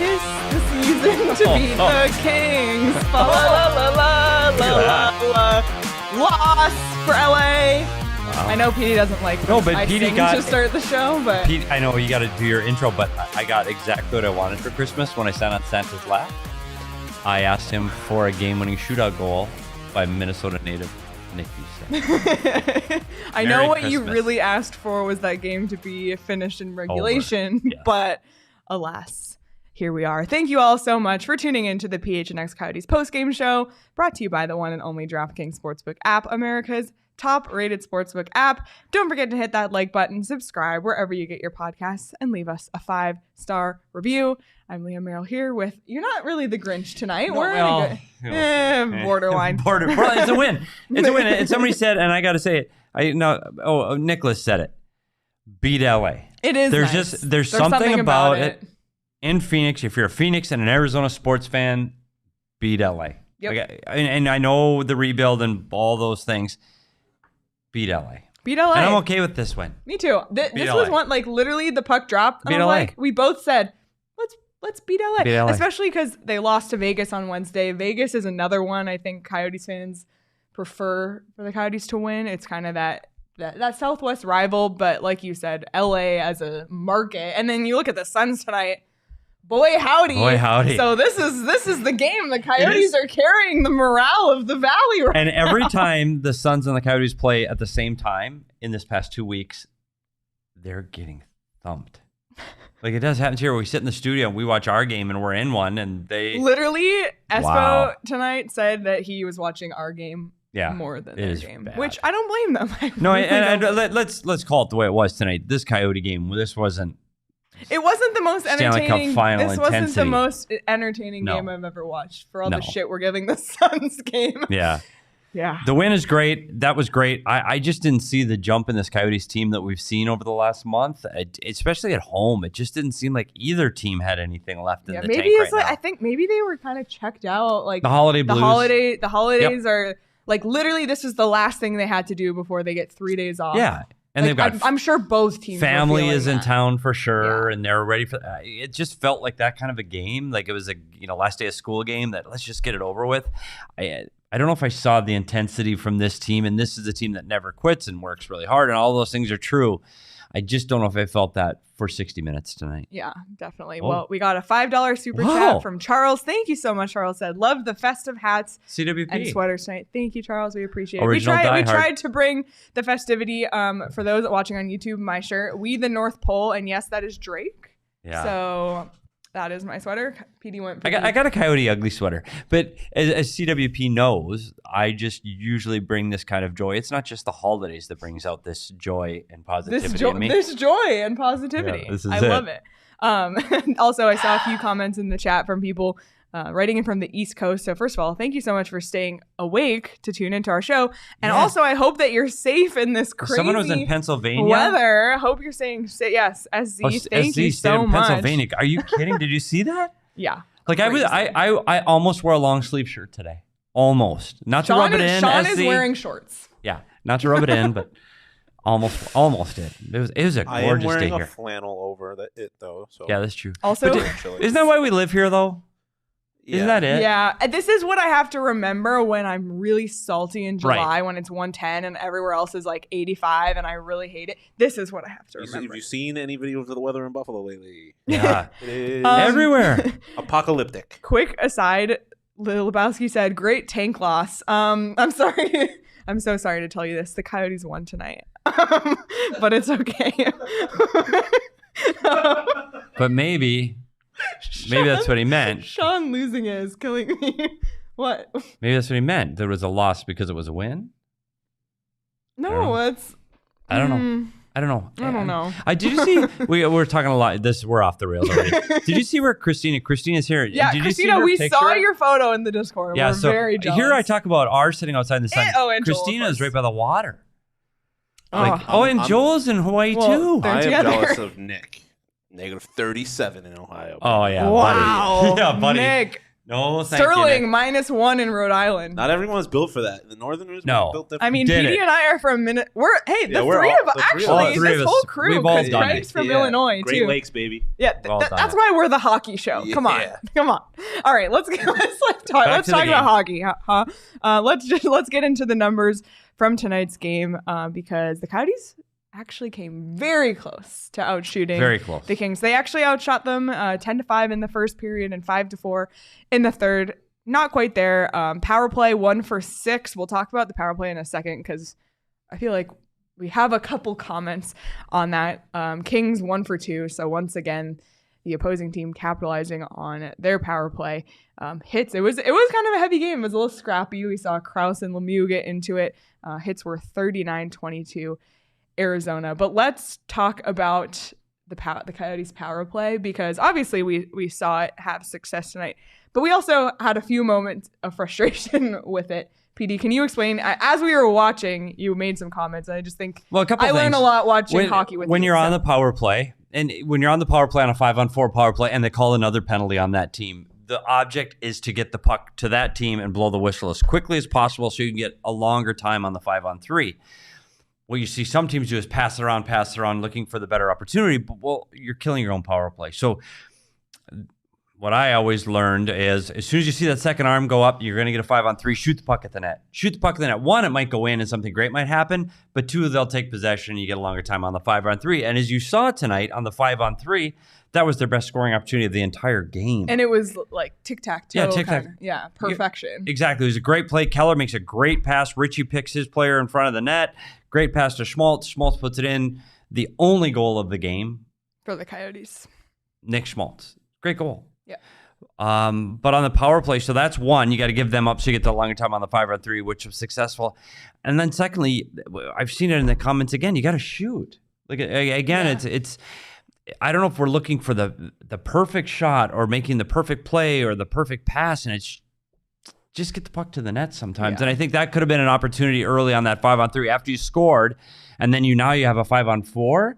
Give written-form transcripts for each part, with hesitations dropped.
'tis the season to beat the Kings. La la la la la la. Loss for LA. Wow. I know Petey doesn't like I Petey sing got to start the show, but Pete, I know you got to do your intro, but I got exactly what I wanted for Christmas when I sat on Santa's lap. I asked him for a game-winning shootout goal by Minnesota native Nick Houston. I know what you really asked for was that game to be finished in regulation, yes. But alas, here we are. Thank you all so much for tuning in to the PHNX Coyotes postgame show, brought to you by the one and only DraftKings Sportsbook app, America's top-rated sportsbook app. Don't forget to hit that like button, subscribe wherever you get your podcasts, and leave us a 5-star review. I'm Leah Merrill here with, you're not really the Grinch tonight. No, we're borderline. It's a win. It's a win. And somebody said, and I got to say it, Nicholas said it, beat LA. It is nice. There's something about it. In Phoenix, if you're a Phoenix and an Arizona sports fan, beat LA. Yep. And I know the rebuild and all those things. Beat LA. Beat LA. And I'm okay with this win. Me too. This was one, like, literally the puck dropped. Beat LA. Like, we both said, let's beat LA. Beat LA. Especially because they lost to Vegas on Wednesday. Vegas is another one I think Coyotes fans prefer for the Coyotes to win. It's kind of that Southwest rival, but like you said, LA as a market. And then you look at the Suns tonight. Boy howdy. So this is the game. The Coyotes are carrying the morale of the Valley right And every now. time the Suns and the Coyotes play at the same time in this past 2 weeks, they're getting thumped. Like, it does happen here where we sit in the studio and we watch our game and we're in one and they... Literally, Espo tonight said that he was watching our game more than their game, bad. Which I don't blame them. Let's call it the way it was tonight. This Coyote game, this wasn't... It wasn't the most entertaining. Cup final this intensity. Wasn't the most entertaining game I've ever watched for all the shit we're giving the Suns game. Yeah. Yeah. The win is great. That was great. I just didn't see the jump in this Coyotes team that we've seen over the last month, especially at home. It just didn't seem like either team had anything left in the tank right now. I think maybe they were kind of checked out. Like the holiday blues. The holidays are like literally this is the last thing they had to do before they get 3 days off. Yeah. And they've got I'm sure both teams. Family is in town for sure, and they're ready for. It just felt like that kind of a game, like it was a last day of school game. That let's just get it over with. I don't know if I saw the intensity from this team, and this is a team that never quits and works really hard, and all those things are true. I just don't know if I felt that for 60 minutes tonight. Yeah, definitely. Whoa. Well, we got a $5 super chat from Charles. Thank you so much, Charles said. Love the festive hats CWP. And sweaters tonight. Thank you, Charles. We appreciate it. Original we tried to bring the festivity for those watching on YouTube, my shirt, We the North Pole. And yes, that is Drake. Yeah. So that is my sweater. PD went for I got a Coyote Ugly sweater. But as CWP knows, I just usually bring this kind of joy. It's not just the holidays that brings out this joy and positivity in me. This joy and positivity. Yeah, I love it. Also, I saw a few comments in the chat from people writing in from the East Coast. So first of all, thank you so much for staying awake to tune into our show. And also, I hope that you're safe in this crazy someone was in Pennsylvania weather. I hope you're staying safe. Yes, SZ, thank you so much. Pennsylvania. Are you kidding? Did you see that? Yeah. Like I almost wore a long sleeve shirt today. Almost. Not to rub it in. Sean is wearing shorts. Yeah. Not to rub it in, but almost did. It was a gorgeous day here. I am wearing a flannel over it though. So yeah, that's true. Also, isn't that why we live here though? Yeah. Isn't that it? Yeah. This is what I have to remember when I'm really salty in July when it's 110 and everywhere else is like 85 and I really hate it. This is what I have to remember. Have you seen any videos of the weather in Buffalo lately? Yeah. It is everywhere. Apocalyptic. Quick aside, Lil Lebowski said, great tank loss. I'm sorry. I'm so sorry to tell you this. The Coyotes won tonight. But it's okay. But maybe that's what he meant. Sean losing it is killing me. What? Maybe that's what he meant. There was a loss because it was a win? No, it's... I don't know. I don't know. Did you see? We're talking a lot. We're off the rails already. Did you see where Christina's here? Yeah, did Christina, we saw your photo in the Discord. Yeah, we're very jealous. Here I talk about ours sitting outside in the sun. And Christina is right by the water. And Joel's in Hawaii too. I am jealous of Nick. -37 in Ohio. Oh yeah. Wow. Buddy. Yeah, buddy. Nick. No, thank Sterling you, -1 in Rhode Island. Not everyone was built for that. The Northerners No. were built different. I mean, Did Petey it. and I are from the we're three all- of us, the three of actually, us. Three of this us, whole crew, we've all because done Craig's it. from Illinois, Great too. Lakes, baby. Yeah, We've all done that's it. why we're the hockey show. Come on. Yeah. Come on. All right, let's talk to the about hockey. Let's get into the numbers from tonight's game because the Coyotes actually came very close to outshooting Very close. the Kings. They actually outshot them 10-5 in the first period and 5-4 in the third. Not quite there. Power play 1 for 6. We'll talk about the power play in a second because I feel like we have a couple comments on that. Kings 1 for 2. So once again, the opposing team capitalizing on their power play hits. It was kind of a heavy game. It was a little scrappy. We saw Krause and Lemieux get into it. Hits were 39-22 Arizona. But let's talk about the Coyotes power play because obviously we saw it have success tonight. But we also had a few moments of frustration with it. PD, can you explain? As we were watching, you made some comments. And I just think Well, a couple I learned things. a lot watching hockey with when you. you're on the power play, and when you're on the power play on a 5-on-4 power play, and they call another penalty on that team, the object is to get the puck to that team and blow the whistle as quickly as possible so you can get a longer time on the 5-on-3. What you see some teams do is pass it around, looking for the better opportunity. But, well, you're killing your own power play. So what I always learned is as soon as you see that second arm go up, you're going to get a 5-on-3, shoot the puck at the net. Shoot the puck at the net. 1, it might go in and something great might happen. But 2, they'll take possession and you get a longer time on the 5-on-3. And as you saw tonight on the 5-on-3, that was their best scoring opportunity of the entire game. And it was like tic-tac-toe. Yeah, tic-tac. Yeah, perfection. Exactly. It was a great play. Keller makes a great pass. Richie picks his player in front of the net. Great pass to Schmaltz. Schmaltz puts it in. The only goal of the game. For the Coyotes. Nick Schmaltz. Great goal. Yeah. But on the power play, so that's 1. You got to give them up so you get the longer time on the 5-on-3, which was successful. And then secondly, I've seen it in the comments again. You got to shoot. Like again, it's. I don't know if we're looking for the perfect shot or making the perfect play or the perfect pass, and it's just get the puck to the net sometimes. Yeah. And I think that could have been an opportunity early on that 5-on-3 after you scored, and then you have a 5-on-4.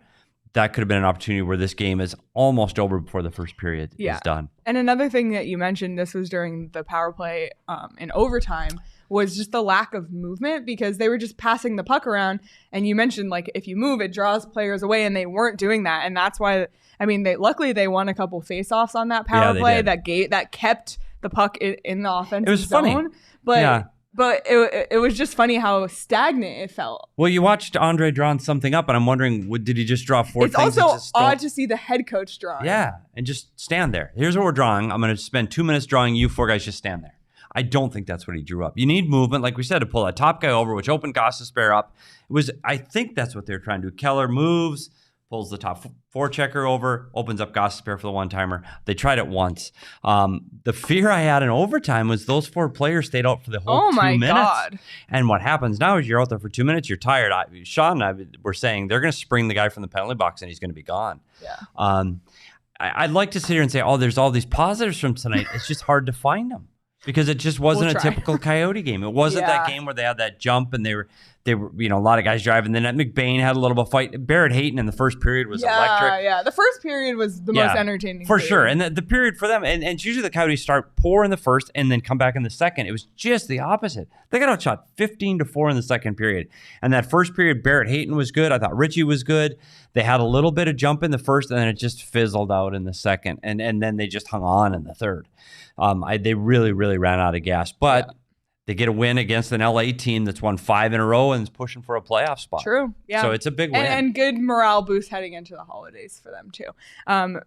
That could have been an opportunity where this game is almost over before the first period is done. And another thing that you mentioned, this was during the power play in overtime, was just the lack of movement because they were just passing the puck around. And you mentioned, like, if you move, it draws players away, and they weren't doing that. And that's why, I mean, luckily they won a couple faceoffs on that power play that kept the puck in the offensive zone. Funny. But it was just funny how stagnant it felt. Well, you watched Andre drawing something up, and I'm wondering, did he just draw 4 It's things? also odd to see the head coach drawing. Yeah, and just stand there. Here's what we're drawing. I'm going to spend 2 minutes drawing you 4 guys. Just stand there. I don't think that's what he drew up. You need movement, like we said, to pull that top guy over, which opened Gostisbehere up. I think that's what they're trying to do. Keller moves, pulls the top forechecker over, opens up Gostisbehere for the one-timer. They tried it once. The fear I had in overtime was those 4 players stayed out for the whole 2 minutes. God. And what happens now is you're out there for 2 minutes, you're tired. Sean and I were saying they're going to spring the guy from the penalty box and he's going to be gone. Yeah. I'd like to sit here and say, there's all these positives from tonight. It's just hard to find them. Because it just wasn't a typical Coyote game. It wasn't that game where they had that jump and they were, a lot of guys driving. Then McBain had a little bit of fight. Barrett Hayton in the first period was electric. Yeah, the first period was the most entertaining. For sure. And the period for them, and it's usually the Coyotes start poor in the first and then come back in the second. It was just the opposite. They got outshot 15-4 in the second period. And that first period, Barrett Hayton was good. I thought Richie was good. They had a little bit of jump in the first, and then it just fizzled out in the second. And then they just hung on in the third. They really, really ran out of gas. But they get a win against an LA team that's won 5 in a row and is pushing for a playoff spot. True. Yeah. So it's a big win. And good morale boost heading into the holidays for them, too.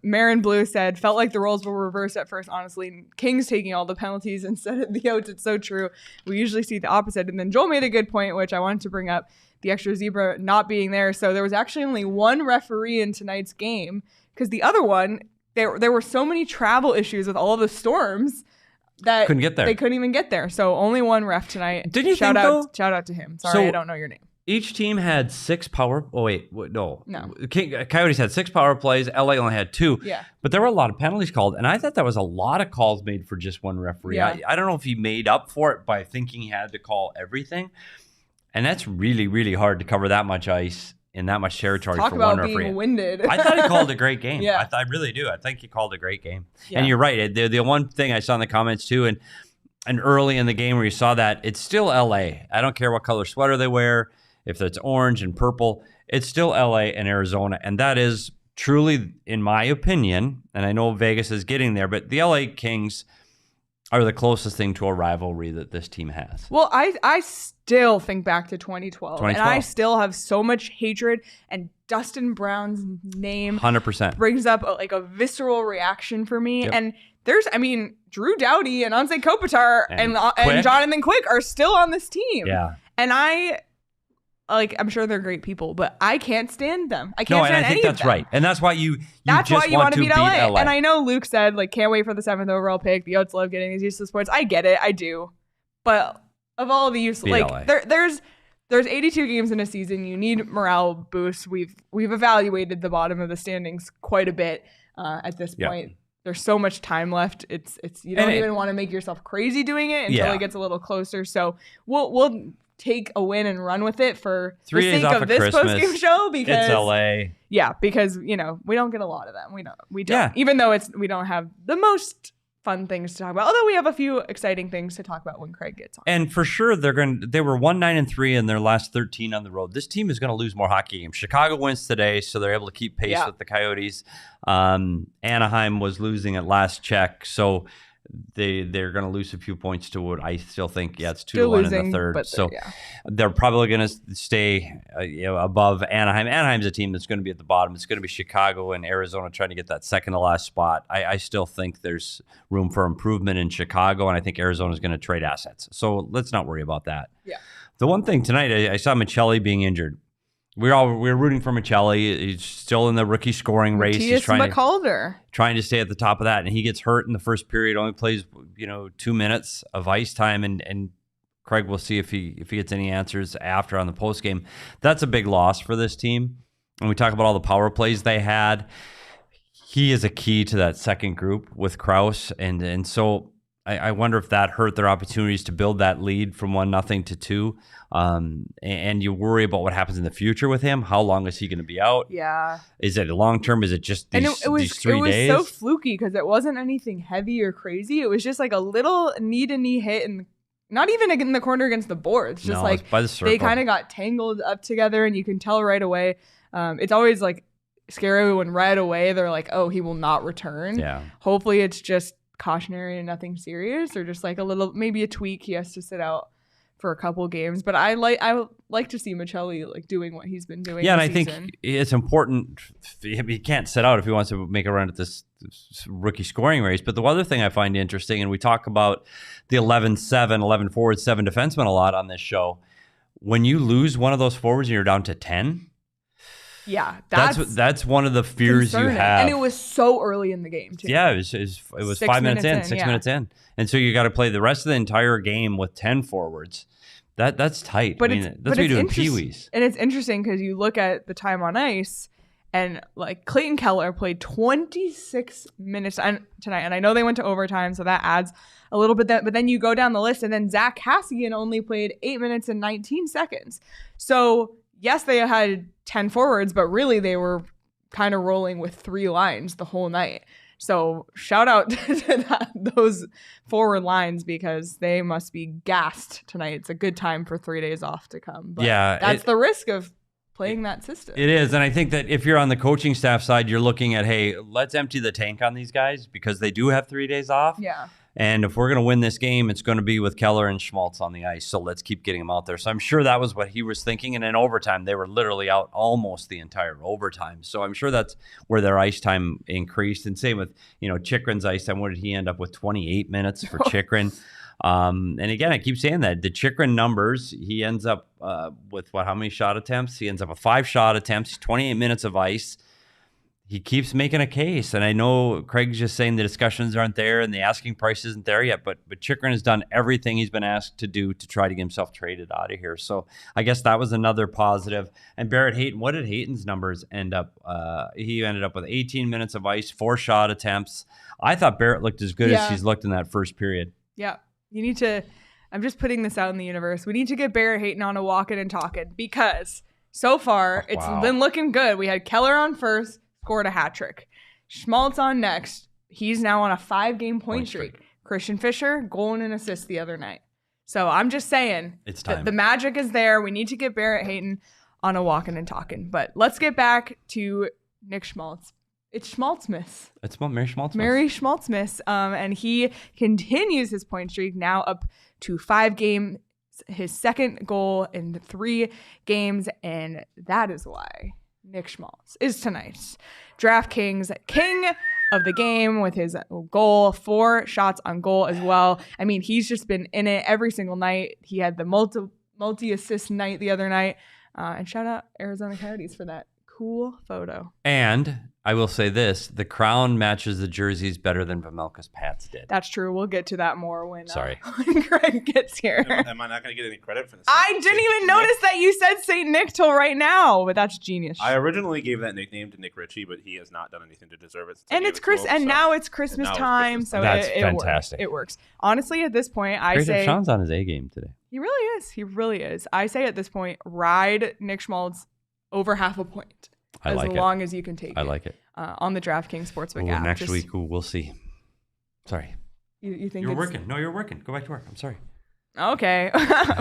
Marin Blue said, felt like the roles were reversed at first, honestly. Kings taking all the penalties instead of the Yotes. It's so true. We usually see the opposite. And then Joel made a good point, which I wanted to bring up, the extra zebra not being there. So there was actually only one referee in tonight's game because the other one, there were so many travel issues with all of the storms that couldn't get there. They couldn't even get there. So only one ref tonight. Didn't you shout think out to him. Sorry, I don't know your name. Each team had 6 power. Oh wait, no. Coyotes had 6 power plays. LA only had 2. Yeah. But there were a lot of penalties called, and I thought that was a lot of calls made for just one referee. Yeah. I don't know if he made up for it by thinking he had to call everything, and that's really, really hard to cover that much ice in that much territory Talk for about one being referee. winded. I thought he called a great game. Yeah. I really do. I think he called a great game. Yeah. And you're right. The one thing I saw in the comments too, and early in the game where you saw that, it's still LA. I don't care what color sweater they wear, if it's orange and purple, it's still LA and Arizona. And that is truly, in my opinion, and I know Vegas is getting there, but the LA Kings are the closest thing to a rivalry that this team has. Well, I still think back to 2012, and I still have so much hatred, and Dustin Brown's name 100% brings up a visceral reaction for me. Yep. And Drew Doughty and Anze Kopitar and Jonathan Quick are still on this team. Yeah. And I'm sure they're great people, but I can't stand them. I can't stand any of them. And I think that's right. And that's why you want to beat LA. And I know Luke said, can't wait for the 7th overall pick. The Yotes love getting these useless points. I get it. I do. But of all the useless, there's 82 games in a season. You need morale boosts. We've evaluated the bottom of the standings quite a bit at this point. There's so much time left. It's you don't even want to make yourself crazy doing it until it gets a little closer. So we'll take a win and run with it for 3 the days sake off of this Christmas. post-game show, because it's LA. Yeah, because we don't get a lot of them. We don't. Yeah. Even though we don't have the most fun things to talk about. Although we have a few exciting things to talk about when Craig gets on. And for sure they were 1-9-3 in their last 13 on the road. This team is going to lose more hockey games. Chicago wins today, so they're able to keep pace with the Coyotes. Anaheim was losing at last check, so they're going to lose a few points to what I still think. It's 2-1 in the third. So they're probably going to stay above Anaheim. Anaheim's a team that's going to be at the bottom. It's going to be Chicago and Arizona trying to get that second to last spot. I still think there's room for improvement in Chicago, and I think Arizona's going to trade assets. So let's not worry about that. Yeah. The one thing tonight, I saw Maccelli being injured. We're rooting for Maccelli. He's still in the rookie scoring race. He's trying to stay at the top of that, and he gets hurt in the first period. Only plays 2 minutes of ice time, and Craig will see if he gets any answers after on the post game. That's a big loss for this team. And we talk about all the power plays they had. He is a key to that second group with Krause, and so I wonder if that hurt their opportunities to build that lead from 1-0 to 2. And you worry about what happens in the future with him. How long is he going to be out? Yeah. Is it long term? Is it just these 3 days? It was so fluky because it wasn't anything heavy or crazy. It was just a little knee-to-knee hit, and not even in the corner against the boards. Just it's by the circle. They kind of got tangled up together, and you can tell right away. It's always scary when right away they're oh, he will not return. Yeah. Hopefully it's just cautionary and nothing serious, or just a little, maybe a tweak. He has to sit out for a couple games, but I like to see Maccelli doing what he's been doing. Yeah, and I think it's important. He can't sit out if he wants to make a run at this rookie scoring race. But the other thing I find interesting, and we talk about the 11-7, 11 forwards, 7 defensemen a lot on this show. When you lose one of those forwards and you're down to 10. Yeah, that's one of the fears concerning. You have. And it was so early in the game, too. Yeah, it was 5 minutes in, 6 minutes in. And so you got to play the rest of the entire game with 10 forwards. That's tight. But that's what you do in Pee-wees. And it's interesting because you look at the time on ice, and Clayton Keller played 26 minutes tonight. And I know they went to overtime, so that adds a little bit. But then you go down the list, and then Zach Kassian only played 8 minutes and 19 seconds. So yes, they had 10 forwards, but really they were kind of rolling with 3 lines the whole night. So shout out to those forward lines, because they must be gassed tonight. It's a good time for 3 days off to come. But that's the risk of playing that system. It is. And I think that if you're on the coaching staff side, you're looking at, hey, let's empty the tank on these guys because they do have 3 days off. Yeah. And if we're going to win this game, it's going to be with Keller and Schmaltz on the ice. So let's keep getting them out there. So I'm sure that was what he was thinking. And in overtime, they were literally out almost the entire overtime. So I'm sure that's where their ice time increased. And same with, Chychrun's ice time. What did he end up with? 28 minutes for Chychrun. And again, I keep saying that the Chychrun numbers, he ends up with how many shot attempts? He ends up with 5 shot attempts, 28 minutes of ice. He keeps making a case, and I know Craig's just saying the discussions aren't there and the asking price isn't there yet, but Chychrun has done everything he's been asked to do to try to get himself traded out of here. So I guess that was another positive. And Barrett Hayton, what did Hayton's numbers end up? He ended up with 18 minutes of ice, 4 shot attempts. I thought Barrett looked as good as he's looked in that first period. Yeah, you need to. I'm just putting this out in the universe. We need to get Barrett Hayton on a walking and talking, because So far, it's been looking good. We had Keller on first, scored a hat trick. Schmaltz on next. He's now on a 5-game point streak. Christian Fischer, goal and an assist the other night. So I'm just saying, it's time. The magic is there. We need to get Barrett Hayton on a walking and talking. But let's get back to Nick Schmaltz. It's Schmaltzmas. It's Mary Schmaltzmas. Mary Schmaltzmas. And he continues his point streak, now up to 5 games. His second goal in 3 games, and that is why Nick Schmaltz is tonight's DraftKings king of the game with his goal, 4 shots on goal as well. I mean, he's just been in it every single night. He had the multi-assist night the other night. And shout out Arizona Coyotes for that cool photo. And I will say this, the crown matches the jerseys better than Vejmelka's pants did. That's true. We'll get to that more when when Craig gets here. Am I not going to get any credit for this? I didn't even notice that you said St. Nick till right now, but that's genius. I originally gave that nickname to Nick Ritchie, but he has not done anything to deserve it. And it's now it's Christmas time, so that's it fantastic. It works. Honestly, at this point, I say Sean's on his A game today. He really is. He really is. I say at this point, ride Nick Schmaltz over half a point. As long as you can take it. I like it. On the DraftKings Sportsbook app. Next week, we'll see. Sorry. You think you're working? No, you're working. Go back to work. I'm sorry. Okay.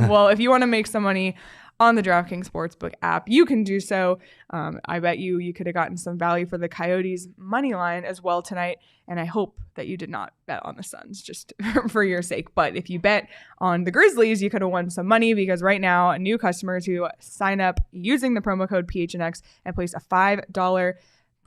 Well, if you want to make some money on the DraftKings Sportsbook app, you can do so. I bet you could have gotten some value for the Coyotes money line as well tonight. And I hope that you did not bet on the Suns just for your sake. But if you bet on the Grizzlies, you could have won some money because right now, new customers who sign up using the promo code PHNX and place a $5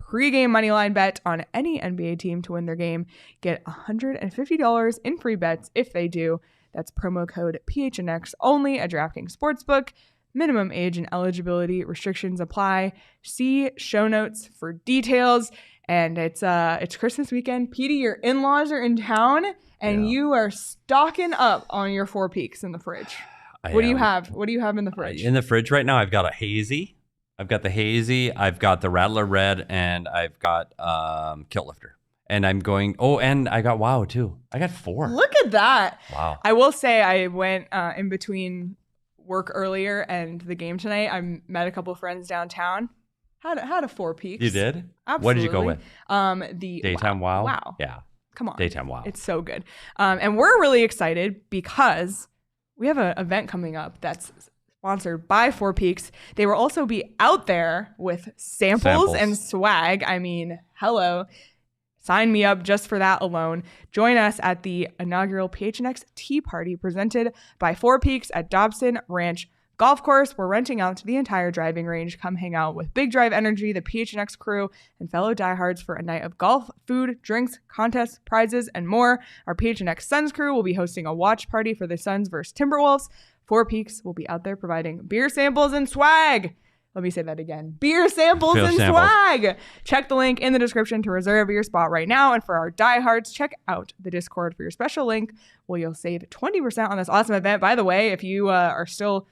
pregame moneyline bet on any NBA team to win their game get $150 in free bets if they do. That's promo code PHNX only at DraftKings Sportsbook. Minimum age and eligibility restrictions apply. See show notes for details. And it's Christmas weekend. Petey, your in-laws are in town, and you are stocking up on your 4 Peaks in the fridge. What do you have? What do you have in the fridge? In the fridge right now, I've got a hazy. I've got the hazy. I've got the Rattler Red, and I've got Kilt Lifter. And I'm going. Oh, and I got Wow too. I got 4. Look at that! Wow. I will say I went in between work earlier and the game tonight. I met a couple of friends downtown. Had a 4 Peaks. You did? Absolutely. What did you go with? The Daytime Wow. Wow. Yeah. Come on. Daytime Wow. It's so good. And we're really excited because we have an event coming up that's sponsored by 4 Peaks. They will also be out there with samples and swag. I mean, hello. Sign me up just for that alone. Join us at the inaugural PHNX Tea Party presented by 4 Peaks at Dobson Ranch Golf Course. We're renting out the entire driving range. Come hang out with Big Drive Energy, the PHNX crew, and fellow diehards for a night of golf, food, drinks, contests, prizes, and more. Our PHNX Suns crew will be hosting a watch party for the Suns versus Timberwolves. 4 Peaks will be out there providing beer samples and swag. Let me say that again. Beer samples and swag. Check the link in the description to reserve your spot right now. And for our diehards, check out the Discord for your special link where you'll save 20% on this awesome event. By the way, if you are still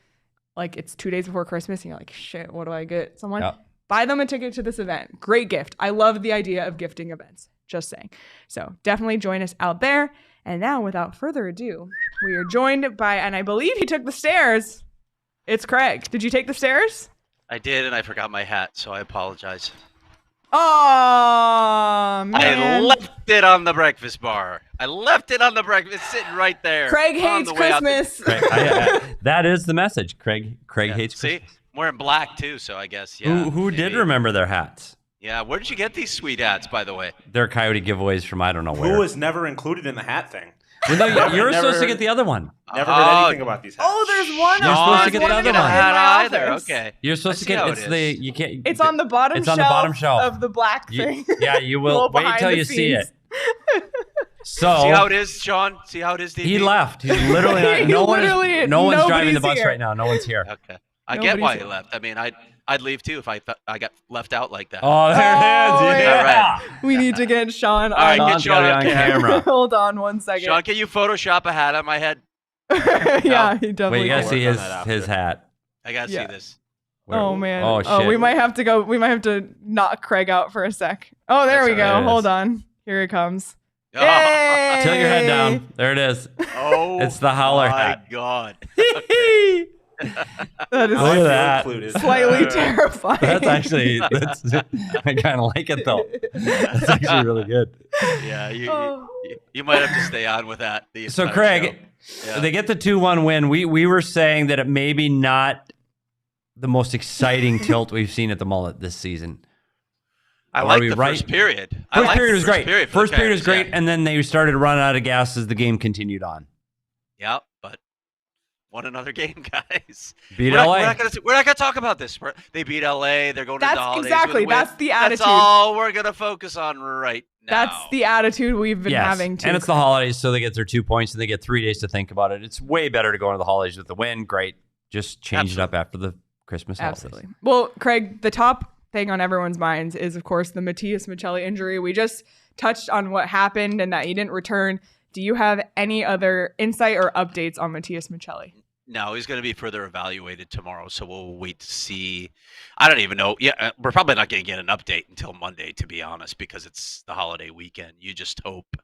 like it's 2 days before Christmas and you're like, shit, what do I get someone? Yep. Buy them a ticket to this event. Great gift. I love the idea of gifting events. Just saying. So definitely join us out there. And now, without further ado, we are joined by, and I believe he took the stairs. It's Craig. Did you take the stairs? I did, and I forgot my hat, so I apologize. Oh, man. I left it on the breakfast bar. It's sitting right there. Craig hates Christmas. That is the message. Craig hates Christmas. See? I'm wearing black, too, so I guess, yeah. Who did remember their hats? Yeah, where did you get these sweet hats, by the way? They're Coyote giveaways from I don't know where. Who was never included in the hat thing? Well, no, you're supposed to get the other one. Never heard anything about these hats. Oh, there's one. You're supposed to get the other one. Hat either. Okay. You're supposed to get you can't. It's on the bottom. It's on the bottom shelf of the black thing. Yeah, you will. Wait till you see it. So see how it is, Sean. See how it is. DP? He left. He's literally not. No one's driving the bus right now. No one's here. Okay. I get why he left. I mean, I'd leave too if I got left out like that. Oh, there it is. Yeah. Right. We need to get Sean. All right, get Sean on camera. Hold on one second. Sean, can you Photoshop a hat on my head? Yeah, he definitely. Wait, you gotta see his hat. I gotta see this. Oh man. Oh shit. Oh, we might have to go. We might have to knock Craig out for a sec. Oh, there we go. Hold on. Here it comes. Yay! Tilt your head down. There it is. Oh, it's the howler hat. My God. That is Look at that. Slightly terrifying. That's I kind of like it though. That's actually really good. Yeah, you might have to stay on with that. So Craig, they get the 2-1 win. We were saying that it maybe not the most exciting tilt we've seen at the Mullett this season. I like the first period. First period was great. First period was great, yeah. and then they started to run out of gas as the game continued on. Yeah, but won another game, guys. Beat LA. We're not gonna talk about this. They beat LA. They're going to the holidays. Exactly. That's the attitude. That's all we're gonna focus on right now. That's the attitude we've been having too. And it's the holidays, so they get their 2 points and they get 3 days to think about it. It's way better to go into the holidays with the win. Great. Just change it up after the Christmas holidays. Absolutely. Well, Craig, the top thing on everyone's minds is, of course, the Matias Maccelli injury. We just touched on what happened and that he didn't return. Do you have any other insight or updates on Matias Maccelli? No, he's going to be further evaluated tomorrow, so we'll wait to see. I don't even know. Yeah, we're probably not going to get an update until Monday, to be honest, because it's the holiday weekend. You just hope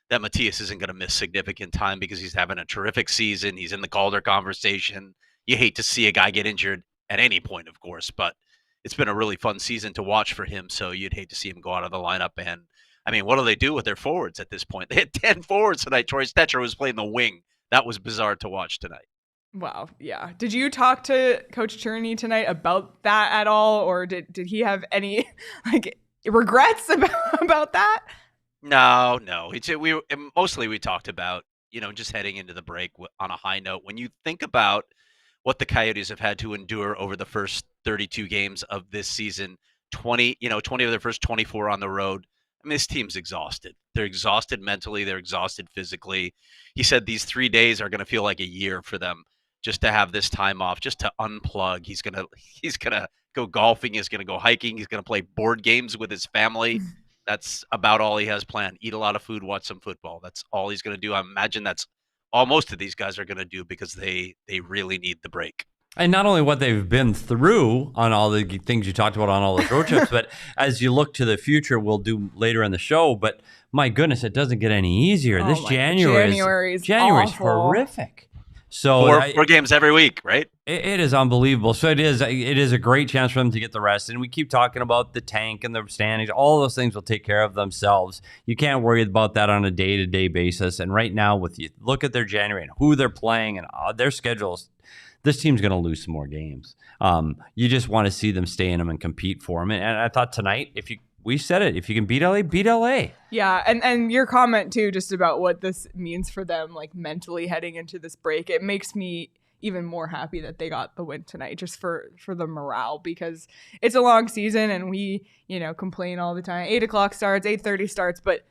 that Matias isn't going to miss significant time because he's having a terrific season. He's in the Calder conversation. You hate to see a guy get injured at any point, of course, but it's been a really fun season to watch for him, so you'd hate to see him go out of the lineup. And, I mean, what do they do with their forwards at this point? They had 10 forwards tonight. Troy Stetcher was playing the wing. That was bizarre to watch tonight. Wow, yeah. Did you talk to Coach Cherney tonight about that at all, or did he have any regrets about that? No. Mostly we talked about, just heading into the break on a high note. When you think about what the Coyotes have had to endure over the first 32 games of this season, 20 of their first 24 on the road. I mean, this team's exhausted. They're exhausted mentally. They're exhausted physically. He said these 3 days are going to feel like a year for them, just to have this time off, just to unplug. He's gonna go golfing. He's gonna go hiking. He's gonna play board games with his family. That's about all he has planned. Eat a lot of food, watch some football. That's all he's gonna do. I imagine that's all most of these guys are gonna do because they really need the break. And not only what they've been through on all the things you talked about on all those road trips, but as you look to the future, we'll do later in the show. But my goodness, it doesn't get any easier. This January is horrific. So 4 games every week, right? It is unbelievable. So it is a great chance for them to get the rest. And we keep talking about the tank and the standings. All those things will take care of themselves. You can't worry about that on a day-to-day basis. And right now, with you look at their January and who they're playing and their schedules, this team's going to lose some more games. You just want to see them stay in them and compete for them. And I thought tonight, we said it, if you can beat LA, beat LA. Yeah, and your comment too, just about what this means for them, like mentally heading into this break, it makes me even more happy that they got the win tonight, just for the morale, because it's a long season and we, complain all the time. 8:00 starts, 8:30 starts, but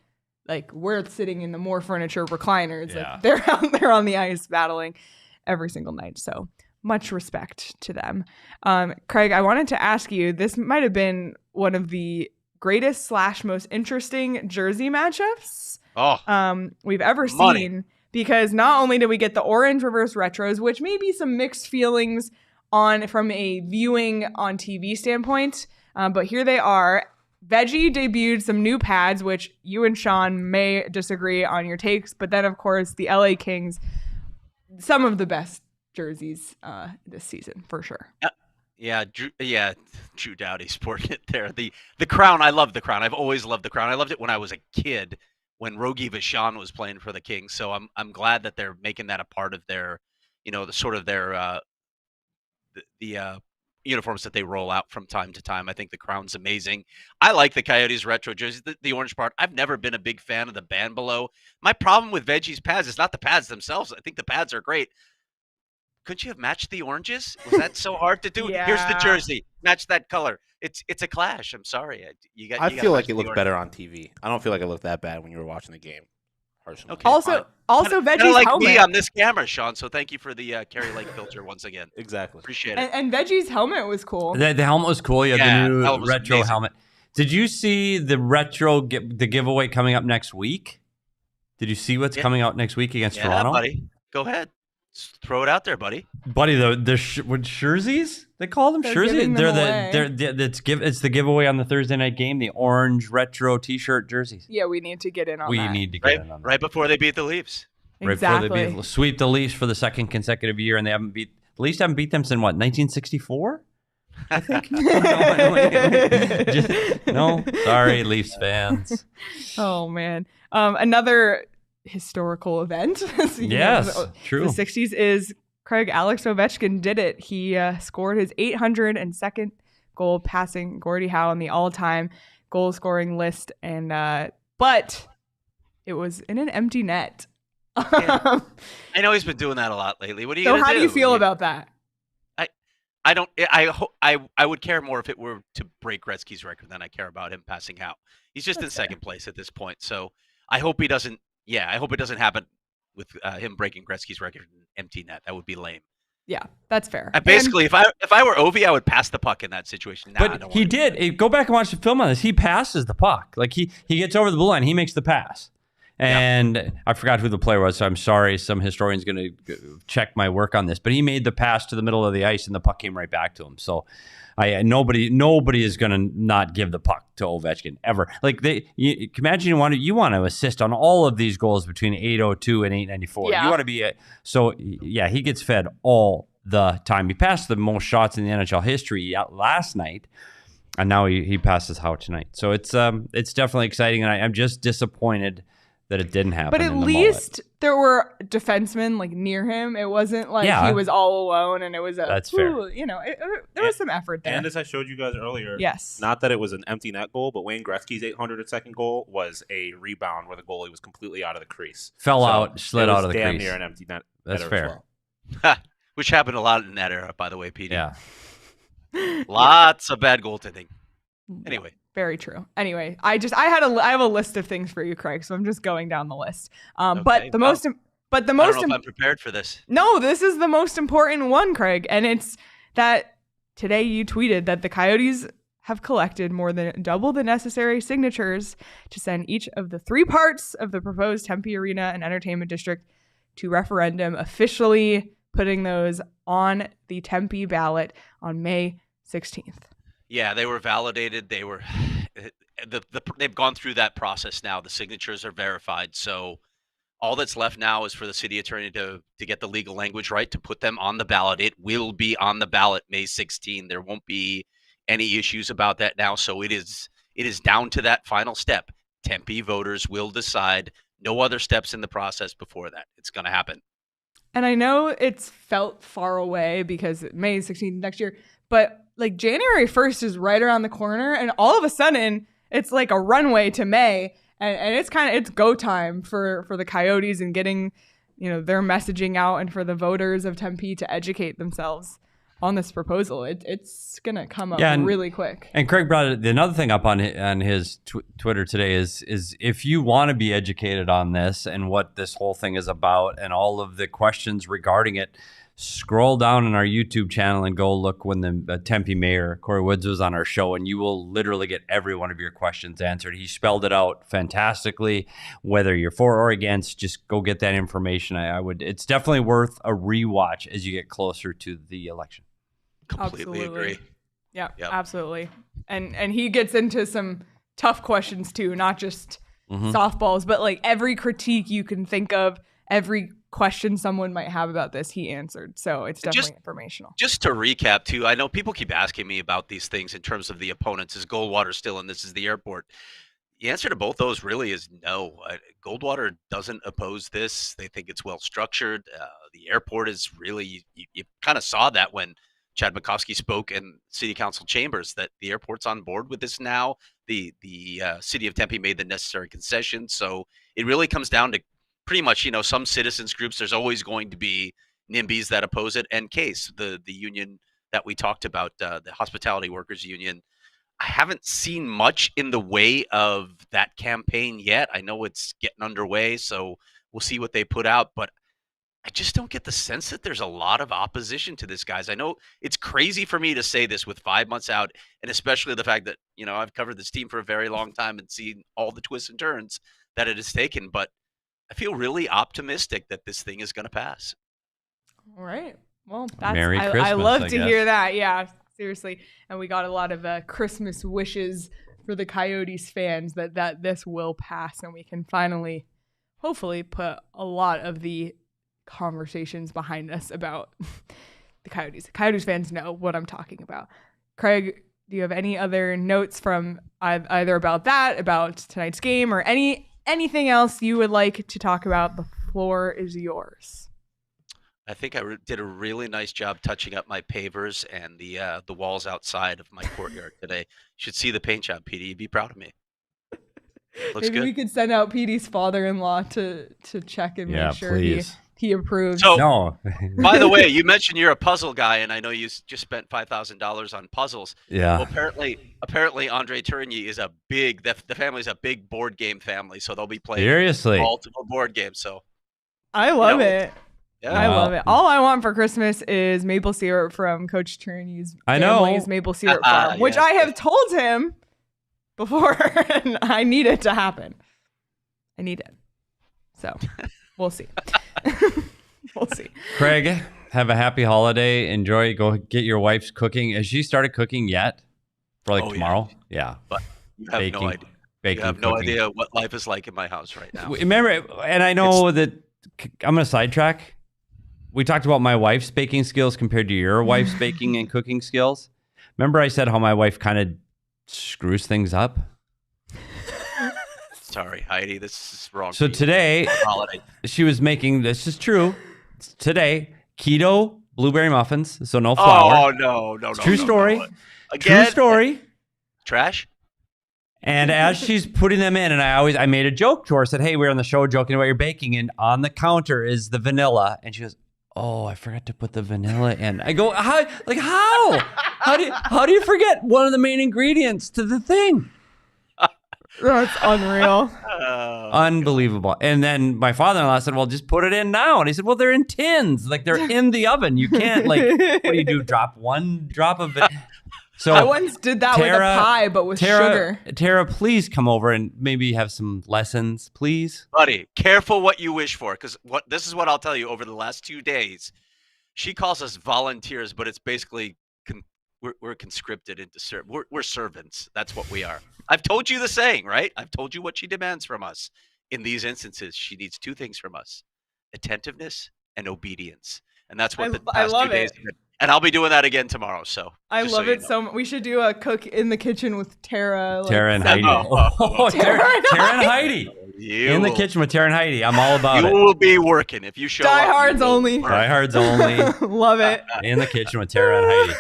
like we're sitting in the more furniture recliners. Yeah. Like they're out there on the ice battling every single night. So much respect to them. Craig, I wanted to ask you, this might have been one of the greatest / most interesting jersey matchups we've ever seen, because not only did we get the orange reverse retros, which may be some mixed feelings from a viewing on TV standpoint, but here they are. Veggie debuted some new pads, which you and Sean may disagree on your takes, but then of course the LA Kings, some of the best jerseys this season for sure. Yeah, Drew Doughty sporting it there. The crown, I love the crown. I've always loved the crown. I loved it when I was a kid, when Rogie Vachon was playing for the Kings. So I'm glad that they're making that a part of their, the sort of their the uniforms that they roll out from time to time. I think the crown's amazing. I like the Coyotes retro jerseys, the orange part. I've never been a big fan of the band below. My problem with Veggie's pads is not the pads themselves. I think the pads are great. Couldn't you have matched the oranges? Was that so hard to do? Yeah. Here's the jersey. Match that color. It's a clash. I'm sorry. I feel like it looked better on TV. I don't feel like it looked that bad when you were watching the game. Personally. Okay, also Veggie's like helmet. Me on this camera, Sean. So thank you for the Kerry Lake filter once again. Exactly. Appreciate it. And Veggie's helmet was cool. The helmet was cool. You had the new retro amazing. helmet. Did you see the retro the giveaway coming up next week? Did you see what's coming out next week against Toronto? Buddy. Go ahead. Just throw it out there, buddy. Buddy, what jerseys? They call them jerseys. It's the giveaway on the Thursday night game. The orange retro T-shirt jerseys. Yeah, we need to get in on that. We need to get in on that right before they beat the Leafs. Exactly. Right before they sweep the Leafs for the second consecutive year, and they The Leafs haven't beat them since, what, 1964? I think. No, sorry, Leafs fans. Oh, man. Another historical event. Yes, true. The 60s is Craig. Alex Ovechkin did it. He scored his 802nd goal, passing Gordie Howe on the all-time goal scoring list. And but it was in an empty net. Yeah. I know he's been doing that a lot lately. What are you going to do? So how do you feel about that? I would care more if it were to break Gretzky's record than I care about him passing Howe. He's just in second place at this point. So I hope he doesn't. Yeah, I hope it doesn't happen with him breaking Gretzky's record in empty net. That would be lame. Yeah, that's fair. Basically, if I were Ovi, I would pass the puck in that situation. But he did. Go back and watch the film on this. He passes the puck. Like he gets over the blue line. He makes the pass. And I forgot who the player was, so I'm sorry. Some historian's going to check my work on this. But he made the pass to the middle of the ice, and the puck came right back to him. So nobody is going to not give the puck to Ovechkin ever. Like imagine you want to assist on all of these goals between 802 and 894. Yeah. You want to be he gets fed all the time. He passed the most shots in the NHL history last night. And now he passes Howe tonight. So it's definitely exciting, and I'm just disappointed that it didn't happen. But at least there were defensemen like near him. It wasn't like he was all alone, and it was that's fair. There was some effort there. And as I showed you guys earlier, yes, not that it was an empty net goal, but Wayne Gretzky's 802nd goal was a rebound where the goalie was completely out of the crease, slid out of the crease, damn near an empty net. That's fair. Well. Which happened a lot in that era, by the way, Petey. Yeah, lots of bad goaltending. Anyway. Very true. Anyway, I have a list of things for you, Craig. So I'm just going down the list. Okay. But the most I don't know if I'm prepared for this. No, this is the most important one, Craig, and it's that today you tweeted that the Coyotes have collected more than double the necessary signatures to send each of the 3 parts of the proposed Tempe Arena and Entertainment District to referendum, officially putting those on the Tempe ballot on May 16th. Yeah, they were validated. They've gone through that process now. The signatures are verified. So all that's left now is for the city attorney to get the legal language right, to put them on the ballot. It will be on the ballot May 16. There won't be any issues about that now. So it is down to that final step. Tempe voters will decide. No other steps in the process before that. It's going to happen. And I know it's felt far away because May 16th next year, but like January 1st is right around the corner, and all of a sudden it's like a runway to May, and it's go time for the Coyotes and getting their messaging out, and for the voters of Tempe to educate themselves on this proposal. It's gonna come up really quick. And Craig brought another thing up on his Twitter today is if you want to be educated on this and what this whole thing is about and all of the questions regarding it, scroll down on our YouTube channel and go look when the Tempe mayor, Corey Woods, was on our show, and you will literally get every one of your questions answered. He spelled it out fantastically. Whether you're for or against, just go get that information. It's definitely worth a rewatch as you get closer to the election. Completely agree. Yeah, yep. Absolutely. And he gets into some tough questions too, not just softballs, but like every critique you can think of, every question someone might have about this, he answered. So it's definitely informational. Just to recap too, I know people keep asking me about these things in terms of the opponents. Is Goldwater still in? This is the airport. The answer to both those really is no. Goldwater doesn't oppose this. They think it's well structured. The airport is really, you kind of saw that when Chad Bukowski spoke in city council chambers, that the airport's on board with this now. The city of Tempe made the necessary concessions. So it really comes down to pretty much, some citizens groups. There's always going to be NIMBYs that oppose it, and CASE, the union that we talked about, the Hospitality Workers Union. I haven't seen much in the way of that campaign yet. I know it's getting underway, so we'll see what they put out, but I just don't get the sense that there's a lot of opposition to this, guys. I know it's crazy for me to say this with 5 months out, and especially the fact that, I've covered this team for a very long time and seen all the twists and turns that it has taken, but I feel really optimistic that this thing is going to pass. All right. Well, Merry Christmas, I love to hear that. Yeah, seriously. And we got a lot of Christmas wishes for the Coyotes fans that this will pass, and we can finally, hopefully, put a lot of the conversations behind us about the Coyotes. Coyotes fans know what I'm talking about. Craig, do you have any other notes from either about that, about tonight's game, or anything else you would like to talk about? The floor is yours. I think I did a really nice job touching up my pavers and the walls outside of my courtyard today. You should see the paint job, Petey. You'd be proud of me. Looks Maybe good. we could send out Petey's father-in-law to check and make sure he approves. So, no. By the way, you mentioned you're a puzzle guy, and I know you just spent $5,000 on puzzles. Yeah. Well, apparently, Andre Tourigny is the family's a big board game family, so they'll be playing multiple board games. So I love it. Yeah. I love it. All I want for Christmas is maple syrup from Coach Tourigny's family's maple syrup farm, which I have told him before, and I need it to happen. I need it. So we'll see. We'll see. Craig, have a happy holiday. Enjoy. Go get your wife's cooking. Has she started cooking yet? For tomorrow? Yeah. But you have no idea. You have no idea what life is like in my house right now. Remember, and I know that I'm going to sidetrack. We talked about my wife's baking skills compared to your wife's baking and cooking skills. Remember I said how my wife kind of screws things up? Sorry, Heidi, this is wrong. So today, she was making, this is true, today, keto blueberry muffins, so no flour. Oh, no. True story. No. Again? True story. Trash? And as she's putting them in, and I made a joke to her, said, hey, we're on the show joking about your baking, and on the counter is the vanilla. And she goes, oh, I forgot to put the vanilla in. I go, how? How do you forget one of the main ingredients to the thing? That's unreal. Unbelievable. And then my father-in-law said, well, just put it in now. And he said, well, they're in tins. Like, they're in the oven. You can't, what do you do? Drop one drop of it? So I once did that with a pie, but with sugar. Tara, please come over and maybe have some lessons, please. Buddy, careful what you wish for, because this is what I'll tell you. Over the last 2 days, she calls us volunteers, but it's basically we're conscripted into we're servants. That's what we are. I've told you the saying, right? I've told you what she demands from us. In these instances, she needs 2 things from us: attentiveness and obedience. And that's what the past 2 days have been. And I'll be doing that again tomorrow. So I love it so much. We should do a cook in the kitchen with Tara. Tara and Heidi. Tara and Heidi. In the kitchen with Tara and Heidi. I'm all about it. You will be working if you show up. Diehards only. Diehards only. Love it. In the kitchen with Tara and Heidi.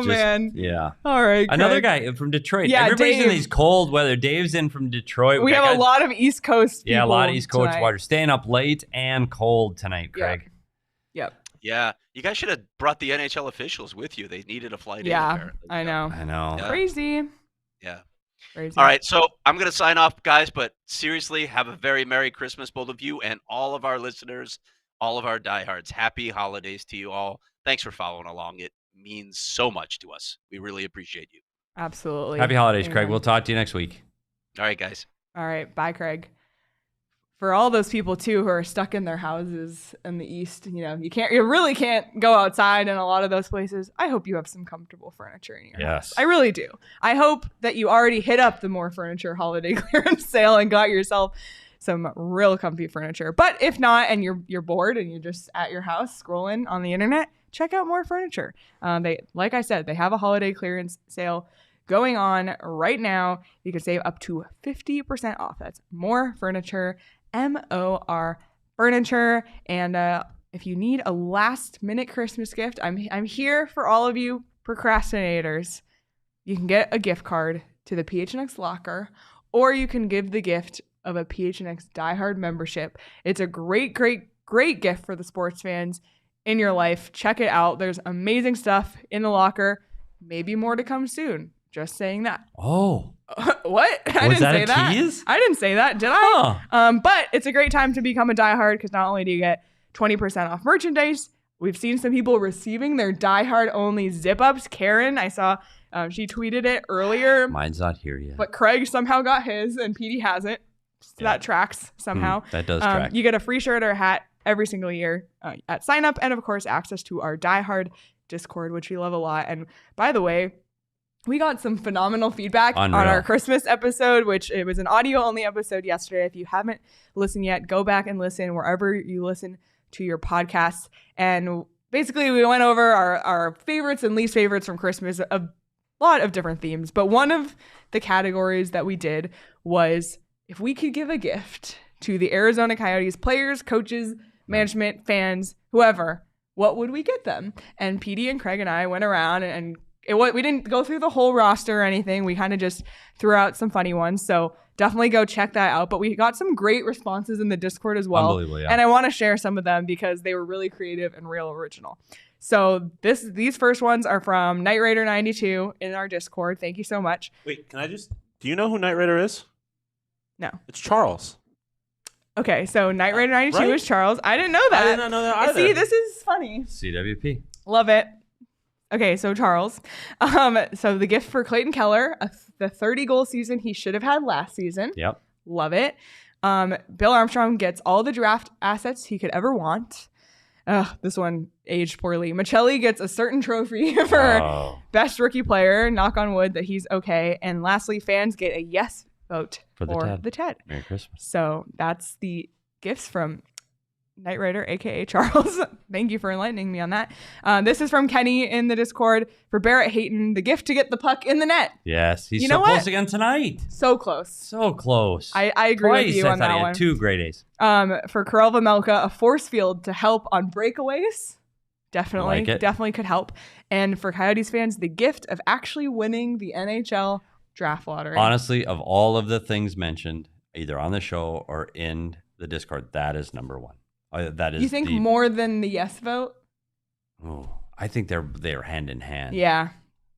Man. Yeah. All right. Another guy from Detroit. Yeah, everybody's Dave. in these cold weather. Dave's in from Detroit. We have a lot of East Coast people. Yeah, a lot of East Coast tonight. water. Staying up late and cold tonight, Craig. Yep. Yeah. You guys should have brought the NHL officials with you. They needed a flight in, apparently. I know. Yeah. Crazy. Yeah. Crazy. All right. So I'm going to sign off, guys. But seriously, have a very Merry Christmas, both of you and all of our listeners, all of our diehards. Happy holidays to you all. Thanks for following along. It means so much to us. We really appreciate you. Absolutely. Happy holidays, Craig. We'll talk to you next week. All right, guys. All right. Bye, Craig. For all those people too who are stuck in their houses in the East, you really can't go outside in a lot of those places. I hope you have some comfortable furniture in your house. I really do. I hope that you already hit up the More Furniture holiday clearance sale and got yourself some real comfy furniture. But if not, and you're bored and you're just at your house scrolling on the internet, check out More Furniture. Like I said, they have a holiday clearance sale going on right now. You can save up to 50% off. That's More Furniture. MOR Furniture. And if you need a last minute Christmas gift, I'm here for all of you procrastinators. You can get a gift card to the PHNX locker, or you can give the gift of a PHNX diehard membership. It's a great, great, great gift for the sports fans in your life. Check it out. There's amazing stuff in the locker. Maybe more to come soon. Just saying that. Oh. What? I didn't say that. Tease? I didn't say that, did I? Huh. But it's a great time to become a diehard because not only do you get 20% off merchandise, we've seen some people receiving their diehard only zip ups. Karen, I saw she tweeted it earlier. Mine's not here yet. But Craig somehow got his and Petey hasn't. So that tracks somehow. That does track. You get a free shirt or a hat every single year at sign up, and of course access to our diehard Discord, which we love a lot. And by the way, we got some phenomenal feedback on our Christmas episode, which it was an audio-only episode yesterday. If you haven't listened yet, go back and listen wherever you listen to your podcasts. And basically we went over our favorites and least favorites from Christmas, a lot of different themes. But one of the categories that we did was if we could give a gift to the Arizona Coyotes players, coaches, management, fans, whoever, what would we get them? And Petey and Craig and I went around and we didn't go through the whole roster or anything. We kind of just threw out some funny ones. So definitely go check that out. But we got some great responses in the Discord as well. Unbelievable, yeah. And I want to share some of them because they were really creative and real original. So these first ones are from Knight Raider 92 in our Discord. Thank you so much. Wait, do you know who Knight Raider is? No. It's Charles. Okay, so Knight Raider 92 right? is Charles. I didn't know that. I did not know that either. See, this is funny. CWP. Love it. Okay, so Charles. So the gift for Clayton Keller, the 30-goal season he should have had last season. Yep. Love it. Bill Armstrong gets all the draft assets he could ever want. This one aged poorly. Maccelli gets a certain trophy for best rookie player. Knock on wood that he's okay. And lastly, fans get a yes vote for the TED. Merry Christmas. So that's the gifts from Knight Raider, aka Charles. Thank you for enlightening me on that. This is from Kenny in the Discord for Barrett Hayton, the gift to get the puck in the net. Yes, he's so close again tonight. So close. So close. I agree with you on that one. He had 2 great A's. For Karel Vejmelka, a force field to help on breakaways. Definitely, like it. Definitely could help. And for Coyotes fans, the gift of actually winning the NHL draft lottery. Honestly, of all of the things mentioned, either on the show or in the Discord, that is number one. That is. You think more than the yes vote? Oh, I think they're hand in hand. Yeah,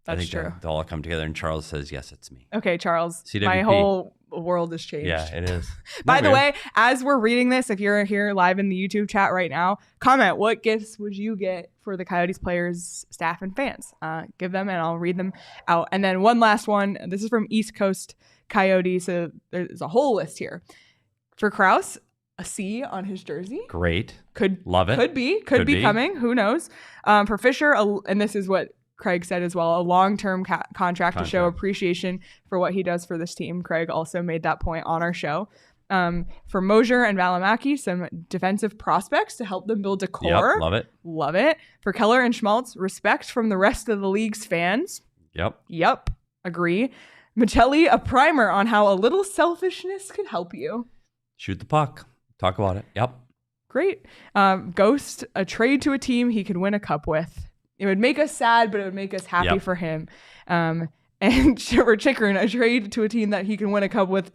that's true. They'll all come together, and Charles says, "Yes, it's me." Okay, Charles. CWP. My whole world has changed. Yeah, it is. By the way, as we're reading this, if you're here live in the YouTube chat right now, comment what gifts would you get for the Coyotes players, staff, and fans. Give them, and I'll read them out. And then one last one. This is from East Coast Coyotes. So there's a whole list here. For Krause, a C on his jersey. Great. Love it. Could be coming. Who knows? For Fisher, and this is what Craig said as well, a long-term contract to show appreciation for what he does for this team. Craig also made that point on our show. For Mosier and Valimaki, some defensive prospects to help them build a core. Yep, love it. For Keller and Schmaltz, respect from the rest of the league's fans. Yep, agree. Maccelli, a primer on how a little selfishness could help you. Shoot the puck. Talk about it. Yep. Great. Ghost, a trade to a team he could win a cup with. It would make us sad, but it would make us happy for him. And for Chikrin, a trade to a team that he can win a cup with, ...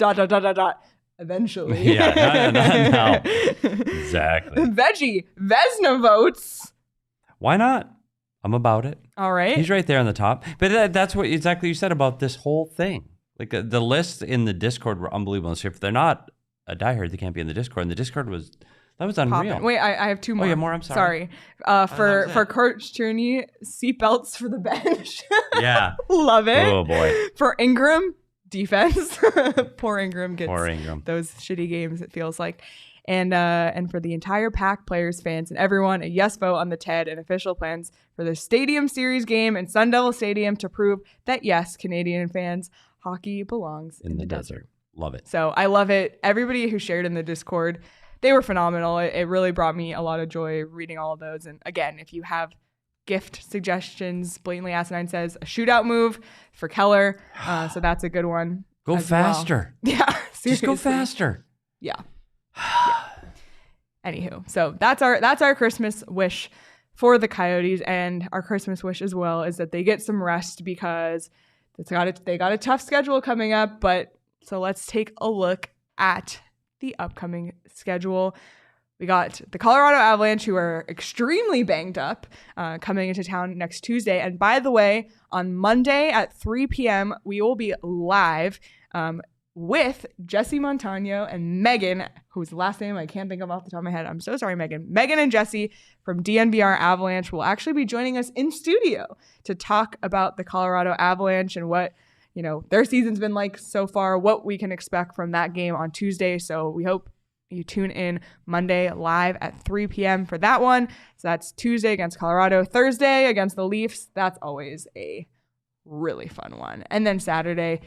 eventually. Yeah, no. Exactly. Veggie, Vezina votes. Why not? I'm about it. All right. He's right there on the top. But that's what exactly you said about this whole thing. Like the lists in the Discord were unbelievable. So if they're not a diehard, they can't be in the Discord. And the Discord was unreal. Poppin'. Wait, I have 2 more. Oh, yeah, more. I'm sorry. For Coach Tierney, seatbelts for the bench. Yeah. Love it. Oh, boy. For Ingram, defense. Poor Ingram gets those shitty games, it feels like. And for the entire pack, players, fans, and everyone, a yes vote on the TED and official plans for the Stadium Series game in Sun Devil Stadium to prove that, yes, Canadian fans, hockey belongs in the desert. Love it. So I love it. Everybody who shared in the Discord, they were phenomenal. It really brought me a lot of joy reading all of those. And again, if you have gift suggestions, Blatantly Asinine says a shootout move for Keller. So that's a good one. Go faster. Well. Yeah. Seriously. Just go faster. Yeah. Anywho, so that's our Christmas wish for the Coyotes, and our Christmas wish as well is that they get some rest because they got a tough schedule coming up. But so let's take a look at the upcoming schedule. We got the Colorado Avalanche, who are extremely banged up, coming into town next Tuesday. And by the way, on Monday at 3 p.m., we will be live with Jesse Montano and Megan, whose last name I can't think of off the top of my head. I'm so sorry, Megan. Megan and Jesse from DNVR Avalanche will actually be joining us in studio to talk about the Colorado Avalanche and what their season's been like so far, what we can expect from that game on Tuesday. So we hope you tune in Monday live at 3 p.m. for that one. So that's Tuesday against Colorado, Thursday against the Leafs. That's always a really fun one. And then Saturday,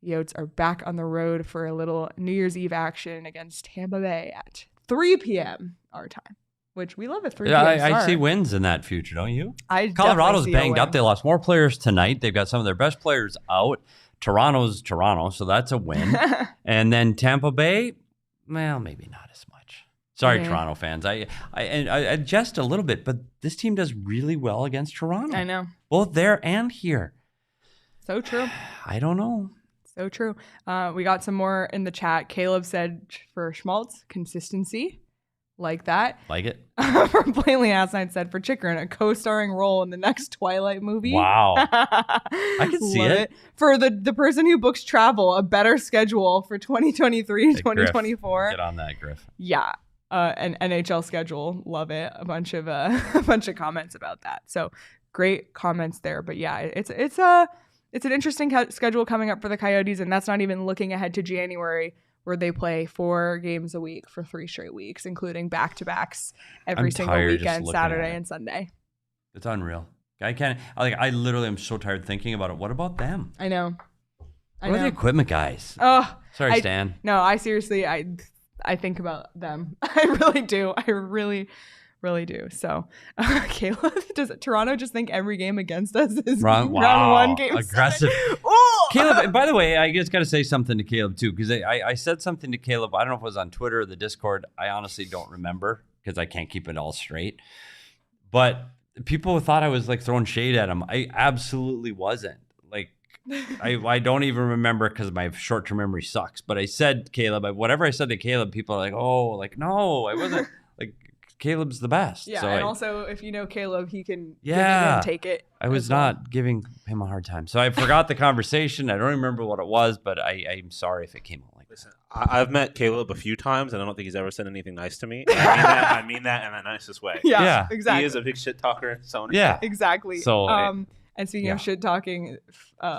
Yotes are back on the road for a little New Year's Eve action against Tampa Bay at 3 p.m. our time. which we love it for. Yeah, I see wins in that future, don't you? Colorado's banged up. They lost more players tonight. They've got some of their best players out. Toronto's Toronto, so that's a win. And then Tampa Bay, well, maybe not as much. Sorry, Toronto fans. I adjust a little bit, but this team does really well against Toronto. I know. Both there and here. So true. I don't know. So true. We got some more in the chat. Caleb said for Schmaltz, consistency. Like that. Like it. For Plainly Asinine said for Chikrin, a co-starring role in the next Twilight movie. Wow. I can see it. For the person who books travel, a better schedule for 2023, 2024. Get on that, Griff. Yeah. An NHL schedule. Love it. A bunch of comments about that. So great comments there. But yeah, it's an interesting schedule coming up for the Coyotes, and that's not even looking ahead to January, where they play 4 games a week for 3 straight weeks, including back-to-backs every single weekend, Saturday and Sunday. It's unreal. I literally am so tired thinking about it. What about them? I know. What are the equipment guys? Oh, sorry, Stan. No, I seriously, I think about them. I really do. I really do. So, Caleb, does Toronto just think every game against us is round 1 game? Aggressive. Caleb, by the way, I just got to say something to Caleb too, because I said something to Caleb. I don't know if it was on Twitter or the Discord. I honestly don't remember because I can't keep it all straight. But people thought I was like throwing shade at him. I absolutely wasn't. Like, I don't even remember because my short-term memory sucks. But I said Caleb, whatever I said to Caleb, people are like, oh, like, no, I wasn't. Like, Caleb's the best. Yeah, so and also if you know Caleb, he can take it. I was not giving him a hard time. So I forgot the conversation. I don't remember what it was, but I'm sorry if it came out like this. I've met Caleb a few times, and I don't think he's ever said anything nice to me. I mean that in the nicest way. Yeah, exactly. He is a big shit talker. So yeah, exactly. So and speaking of shit talking,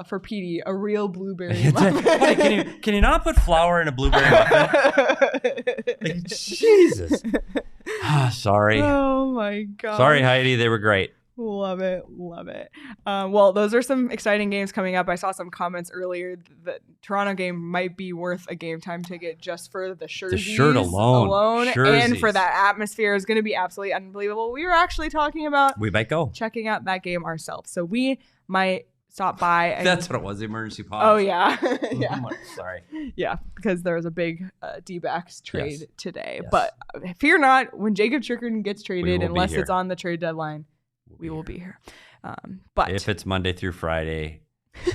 for Petey, a real blueberry muffin. Can you not put flour in a blueberry muffin? Like, Jesus. Sorry. Oh my God. Sorry, Heidi. They were great. Love it. Well, those are some exciting games coming up. I saw some comments earlier that Toronto game might be worth a game time ticket just for the jerseys. The shirt alone. And for that atmosphere is going to be absolutely unbelievable. We were actually talking about we might go checking out that game ourselves. So we might stop by. And that's what it was, the emergency pause. Oh, yeah. Yeah. Sorry. Yeah, because there was a big D-backs trade today. Yes. But fear not, when Jacob Chikrin gets traded, unless it's on the trade deadline, we will be here. But if it's Monday through Friday,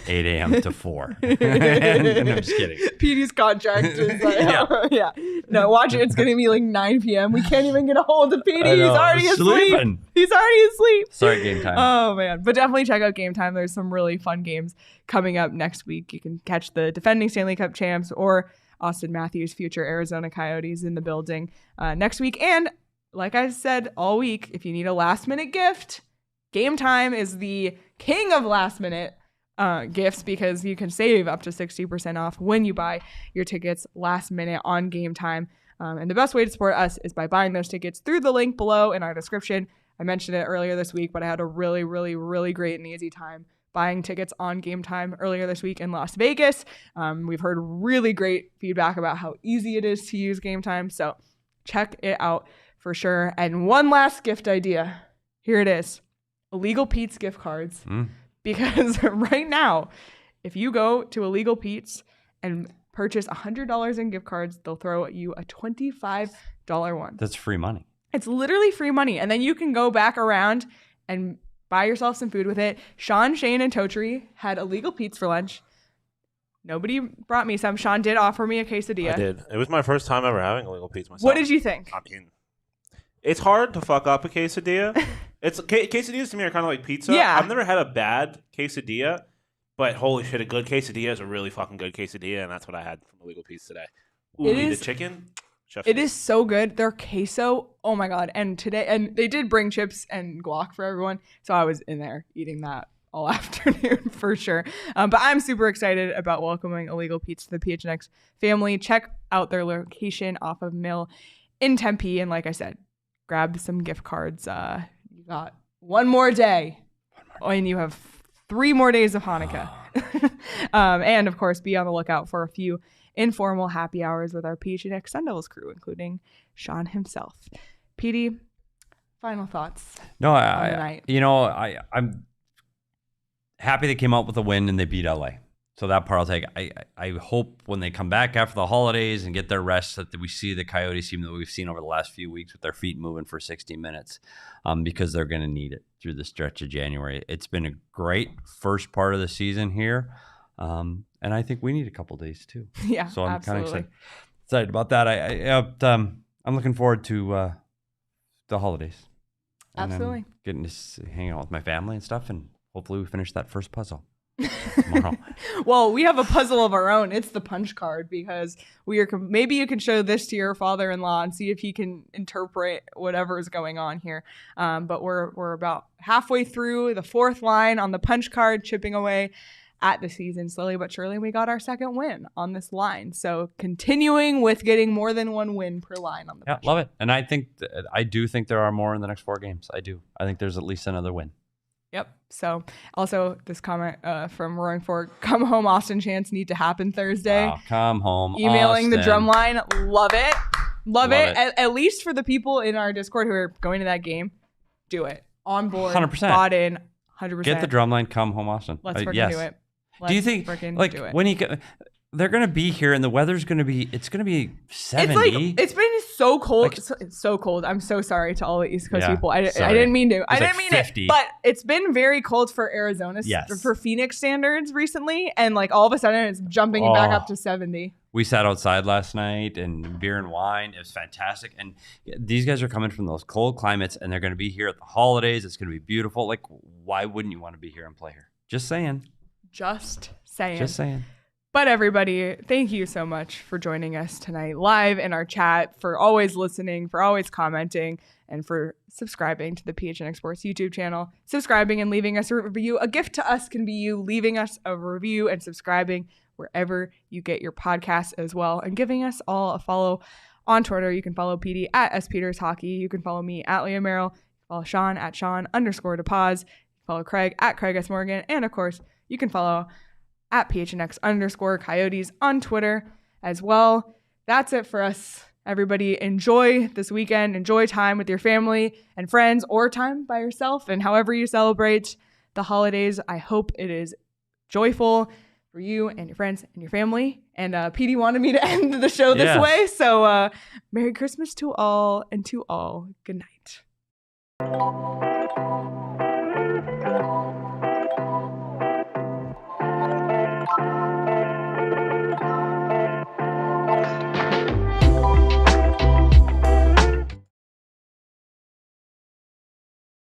8 a.m. to 4. And I'm just kidding. Petey's contract is like, yeah. No, watch it. It's going to be like 9 p.m. We can't even get a hold of Petey. He's already asleep. He's already asleep. Sorry, Game Time. Oh, man. But definitely check out Game Time. There's some really fun games coming up next week. You can catch the defending Stanley Cup champs or Austin Matthews, future Arizona Coyotes, in the building next week. And like I said all week, if you need a last-minute gift, Game Time is the king of last-minute gifts, because you can save up to 60% off when you buy your tickets last minute on Game Time. And the best way to support us is by buying those tickets through the link below in our description. I mentioned it earlier this week, but I had a really, really, really great and easy time buying tickets on Game Time earlier this week in Las Vegas. We've heard really great feedback about how easy it is to use Game Time, so check it out for sure. And one last gift idea. Here it is. Illegal Pete's gift cards. Because right now, if you go to Illegal Pete's and purchase $100 in gift cards, they'll throw you a $25 one. That's free money. It's literally free money. And then you can go back around and buy yourself some food with it. Sean, Shane, and Totri had Illegal Pete's for lunch. Nobody brought me some. Sean did offer me a quesadilla. I did. It was my first time ever having Illegal Pete's myself. What did you think? I mean, it's hard to fuck up a quesadilla. Quesadillas to me are kind of like pizza. Yeah. I've never had a bad quesadilla, but holy shit, a good quesadilla is a really fucking good quesadilla, and that's what I had from Illegal Pete's today. Ooh, the chicken. It is so good. Their queso, oh my God. And they did bring chips and guac for everyone, so I was in there eating that all afternoon for sure. But I'm super excited about welcoming Illegal Pete's to the PHNX family. Check out their location off of Mill in Tempe, and like I said, grab some gift cards. You got one more day, and you have 3 more days of Hanukkah. And of course, be on the lookout for a few informal happy hours with our PHNX Sun Devils crew, including Sean himself. Petey, Final thoughts. No, I'm happy they came out with a win and they beat LA. So that part I'll take. I hope when they come back after the holidays and get their rest that we see the Coyotes team that we've seen over the last few weeks with their feet moving for 60 minutes because they're going to need it through the stretch of January. It's been a great first part of the season here, and I think we need a couple days too. Yeah, so I'm kind of excited about that. I'm looking forward to the holidays. Absolutely. Getting to hang out with my family and stuff, and hopefully we finish that first puzzle tomorrow. Well, we have a puzzle of our own. It's the punch card because maybe you can show this to your father-in-law and see if he can interpret whatever is going on here. But we're about halfway through the fourth line on the punch card, chipping away at the season slowly but surely. We got our second win on this line, so continuing with getting more than one win per line on the punch. Love it. And I do think there are more in the next 4 games. I think there's at least another win. Yep. So also this comment from Roaring Fork, come home Austin chants need to happen Thursday. Wow, come home Emailing Austin. The drum line. Love it. Love it. At least for the people in our Discord who are going to that game, do it. On board. 100%. Bought in. 100%. Get the drum line, come home Austin. Let's freaking do it. Do you think like do it. when they're going to be here and the weather's going to be 70? It's been so cold. It's so cold. I'm so sorry to all the East Coast people. I didn't mean to. I didn't mean 50. it. But it's been very cold for Arizona, for Phoenix standards recently. And like all of a sudden it's jumping back up to 70. We sat outside last night and beer and wine. It was fantastic. And these guys are coming from those cold climates and they're going to be here at the holidays. It's going to be beautiful. Like, why wouldn't you want to be here and play here? Just saying. Just saying. But everybody, thank you so much for joining us tonight live in our chat, for always listening, for always commenting, and for subscribing to the PHNX Sports YouTube channel. Subscribing and leaving us a review. A gift to us can be you leaving us a review and subscribing wherever you get your podcasts as well, and giving us all a follow on Twitter. You can follow PD at SPetersHockey. You can follow me at Leah Merrill. Follow Sean at Sean_DePaz. Follow Craig at Craig S. Morgan. And of course, you can follow at PHNX_Coyotes on Twitter as well. That's it for us. Everybody, enjoy this weekend. Enjoy time with your family and friends, or time by yourself, and however you celebrate the holidays. I hope it is joyful for you and your friends and your family. And PD wanted me to end the show this way. So Merry Christmas to all, and to all, good night.